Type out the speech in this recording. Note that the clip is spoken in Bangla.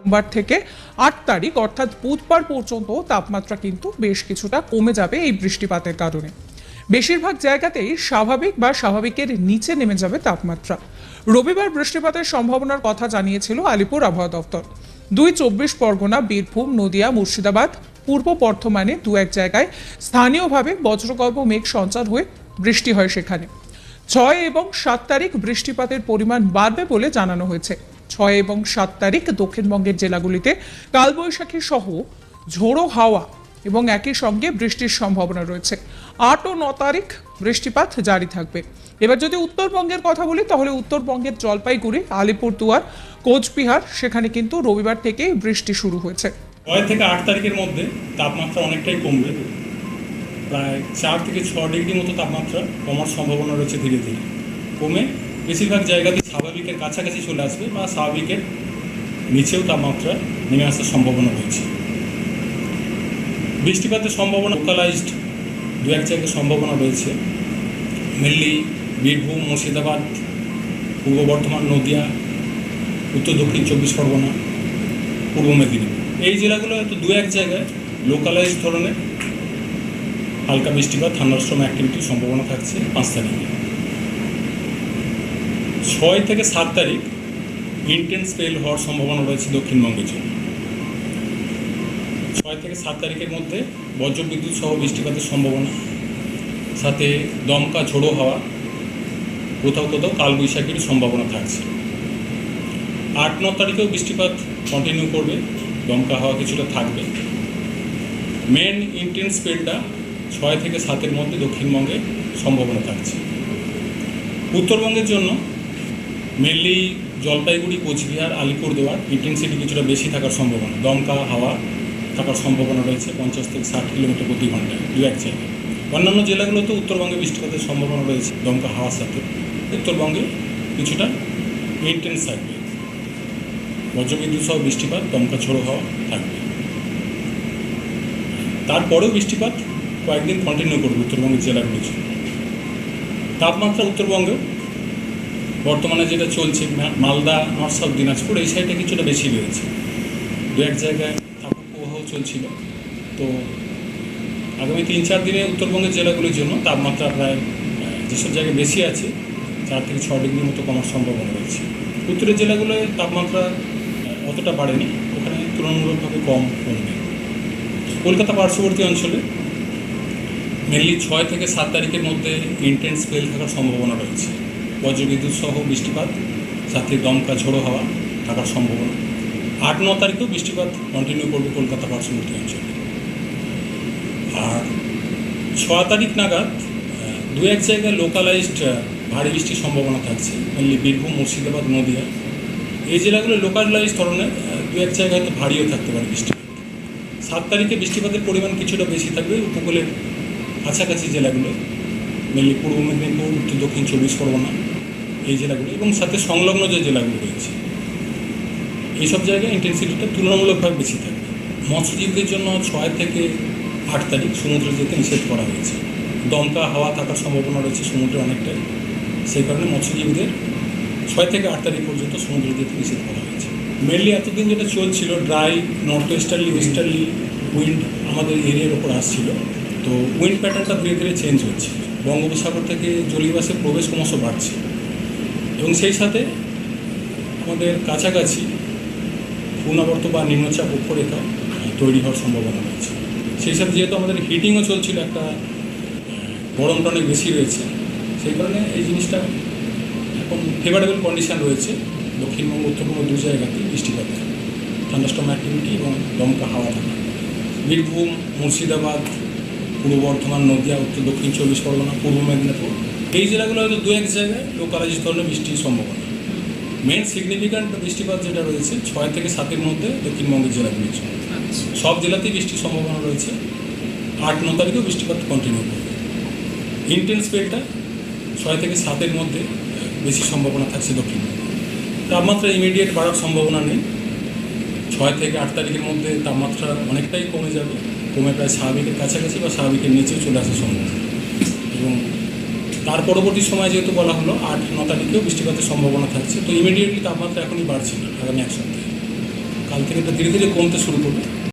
সোমবার থেকে 8 তারিখ অর্থাৎ বুধবার পর্যন্ত তাপমাত্রা কিন্তু বেশ কিছুটা কমে যাবে এই বৃষ্টিপাতের কারণে। বেশিরভাগ জায়গাতেই স্বাভাবিক বা স্বাভাবিকের নিচে নেমে যাবে তাপমাত্রা। রবিবার বৃষ্টিপাতের সম্ভাবনার কথা জানিয়েছিল আলিপুর আবহাওয়া দফতর। 24 পরগনা, বীরভূম, নদিয়া, মুর্শিদাবাদ, পূর্ব বর্ধমানে দু এক জায়গায় স্থানীয়ভাবে বজ্রগর্ভ মেঘ সঞ্চার হয়ে বৃষ্টি হয় সেখানে। 6 এবং 7 তারিখ বৃষ্টিপাতের পরিমাণ বাড়বে বলে জানানো হয়েছে। 6 এবং 7 তারিখ দক্ষিণবঙ্গের জেলাগুলিতে কালবৈশাখী সহ ঝোড়ো হাওয়া এবং একই সঙ্গে বৃষ্টির সম্ভাবনা রয়েছে। 8 ও 9 তারিখ বৃষ্টিপাত জারি থাকবে। এবার যদি উত্তরবঙ্গের কথা বলি তাহলে উত্তরবঙ্গের জলপাইগুড়ি, আলিপুরদুয়ার, কোচবিহার সেখানে কিন্তু রবিবার থেকেই বৃষ্টি শুরু হয়েছে। 6 থেকে 8 তারিখের মধ্যে তাপমাত্রা অনেকটাই কমবে, প্রায় 4 থেকে 6 ডিগ্রি মতো তাপমাত্রা কমার সম্ভাবনা রয়েছে। ধীরে ধীরে কমে বেশিরভাগ জায়গাতে স্বাভাবিকের কাছাকাছি চলে আসবে বা স্বাভাবিকের নিচেও তাপমাত্রা নেমে আসার সম্ভাবনা রয়েছে। বৃষ্টিপাতের সম্ভাবনা লোকালাইজড দু এক জায়গায় সম্ভাবনা রয়েছে, মেনলি বীরভূম, মুর্শিদাবাদ, পূর্ব বর্ধমান, নদিয়া, উত্তর দক্ষিণ 24 পরগনা, পূর্ব মেদিনীপুর এই জেলাগুলো হয়তো দু এক জায়গায় লোকালাইজ ধরনের হালকা বৃষ্টিপাত, থান্ডারস্টর্ম অ্যাক্টিভিটির সম্ভাবনা থাকছে 5 তারিখে। 6 থেকে 7 তারিখ ইন্টেন্স স্পেল হওয়ার সম্ভাবনা রয়েছে দক্ষিণবঙ্গের জন্য। 6 থেকে 7 তারিখের মধ্যে বজ্রবিদ্যুৎ সহ বৃষ্টিপাতের সম্ভাবনা, সাথে দমকা ঝোড়ো হাওয়া, কোথাও কোথাও কালবৈশাখীর সম্ভাবনা থাকছে। 8-9 তারিখেও বৃষ্টিপাত কন্টিনিউ করবে, দমকা হাওয়া কিছুটা থাকবে। মেন ইন্টেন্স স্পেলটা 6 থেকে 7-এর মধ্যে দক্ষিণবঙ্গে সম্ভাবনা থাকছে। উত্তরবঙ্গের জন্য মেনলি জলপাইগুড়ি, কোচবিহার, আলিপুরদুয়ার ইন্টেন্সিটি কিছুটা বেশি থাকার সম্ভাবনা, দমকা হাওয়া থাকার সম্ভাবনা রয়েছে 50 থেকে 60 কিলোমিটার প্রতি ঘন্টায় দু এক জায়গায়। অন্যান্য জেলাগুলোতেও উত্তরবঙ্গে বৃষ্টিপাতের সম্ভাবনা রয়েছে দমকা হাওয়ার সাথে। উত্তরবঙ্গে কিছুটা ইন্টেন্স থাকবে, বজ্রবিদ্যুৎ সহ বৃষ্টিপাত, দমকা ঝোড়ো হাওয়া থাকবে। তারপরেও বৃষ্টিপাত কয়েকদিন কন্টিনিউ করবে উত্তরবঙ্গের জেলাগুলোর জন্য। তাপমাত্রা উত্তরবঙ্গে বর্তমানে যেটা চলছে, মালদা, নর্থ সাউথ দিনাজপুর এই সাইডে কিছুটা বেশি রয়েছে, দু এক জায়গায় তাপপ্রবাহ চলছিল। তো আগামী 3-4 দিনে উত্তরবঙ্গের জেলাগুলির জন্য তাপমাত্রা প্রায় যেসব জায়গায় বেশি আছে 4 থেকে 6 ডিগ্রির মতো কমার সম্ভাবনা রয়েছে। উত্তরের জেলাগুলোয় তাপমাত্রা অতটা বাড়েনি, ওখানে তুলনামূলকভাবে কমবে। কলকাতা পার্শ্ববর্তী অঞ্চলে মেনলি 6 থেকে 7 তারিখের মধ্যে ইন্টেন্স স্পেল থাকার সম্ভাবনা রয়েছে, বজ্রবিদ্যুৎ সহ বৃষ্টিপাত, সাথে দমকা ঝোড়ো হাওয়া থাকার সম্ভাবনা। 8-9 তারিখেও বৃষ্টিপাত কন্টিনিউ করবে কলকাতা পার্শ্ববর্তী অঞ্চলে। আর 6 তারিখ নাগাদ দু এক জায়গায় লোকালাইজড ভারী বৃষ্টির সম্ভাবনা থাকছে, মেনলি বীরভূম, মুর্শিদাবাদ, নদিয়া এই জেলাগুলো লোকালাইজ ধরনের দু এক জায়গায় হয়তো ভারীও থাকতে পারে বৃষ্টিপাত। 7 তারিখে বৃষ্টিপাতের পরিমাণ কিছুটা বেশি থাকবে উপকূলের কাছাকাছি জেলাগুলো, মেনলি পূর্ব মেদিনীপুর, উত্তর দক্ষিণ 24 পরগনা এই জেলাগুলো এবং সাথে সংলগ্ন যে জেলাগুলো রয়েছে এইসব জায়গায় ইন্টেন্সিটিটা তুলনামূলকভাবে বেশি থাকবে। মৎস্যজীবীদের জন্য 6 থেকে 8 তারিখ সমুদ্রে যেতে নিষেধ করা হয়েছে, দমকা হাওয়া থাকার সম্ভাবনা রয়েছে সমুদ্রে অনেকটাই, সেই কারণে মৎস্যজীবীদের 6 থেকে 8 তারিখ পর্যন্ত সমুদ্রে যেতে নিষেধ করা হয়েছে। মেনলি এতদিন যেটা চলছিল ড্রাই নর্থ ওয়েস্টার্লি উইন্ড আমাদের এরিয়ার ওপর আসছিল, তো উইন্ড প্যাটার্নটা ধীরে ধীরে চেঞ্জ হচ্ছে, বঙ্গোপসাগর থেকে জলীয়বাষ্পের প্রবেশ ক্রমশ বাড়ছে এবং সেই সাথে আমাদের কাছাকাছি পূর্ণাবর্ত বা নিম্নচাপ অক্ষরেখা তৈরি হওয়ার সম্ভাবনা রয়েছে। সেই সাথে যেহেতু আমাদের হিটিংও চলছিল, একটা গরমটা অনেক বেশি রয়েছে, সেই কারণে এই জিনিসটা এখন ফেভারেবল কন্ডিশান রয়েছে দক্ষিণবঙ্গ, উত্তরবঙ্গ দু জায়গাতে বৃষ্টিপাত, থান্ডারস্টর্ম অ্যাক্টিভিটি এবং দমকা হাওয়া থাকা। বীরভূম, মুর্শিদাবাদ, পূর্ব বর্ধমান, নদিয়া, উত্তর দক্ষিণ 24 পরগনা, পূর্ব মেদিনীপুর এই জেলাগুলো হয়তো দু এক জায়গায় লোকালাইজ ধরনের বৃষ্টির সম্ভাবনা। মেন সিগনিফিক্যান্ট বৃষ্টিপাত যেটা রয়েছে 6 থেকে 7-এর মধ্যে দক্ষিণবঙ্গের জেলাগুলির জন্য সব জেলাতেই বৃষ্টির সম্ভাবনা রয়েছে। 8-9 তারিখেও বৃষ্টিপাত কন্টিনিউ করবে। ইন্টেন্স স্পেলটা 6 থেকে 7-এর মধ্যে বেশি সম্ভাবনা থাকছে দক্ষিণবঙ্গে। তাপমাত্রা ইমিডিয়েট বাড়ার সম্ভাবনা নেই। 6 থেকে 8 তারিখের মধ্যে তাপমাত্রা অনেকটাই কমে যাবে, কমে প্রায় স্বাভাবিকের কাছাকাছি বা স্বাভাবিকের নিচেও চলে আসার সম্ভাবনা। এবং তার পরবর্তী সময় যেহেতু বলা হলো 8-9 তারিখেও বৃষ্টিপাতের সম্ভাবনা থাকছে, তো ইমিডিয়েটলি তাপমাত্রা এখনই বাড়ছে না আগামী 1 সপ্তাহে। কাল থেকে এটা ধীরে ধীরে কমতে শুরু করবে।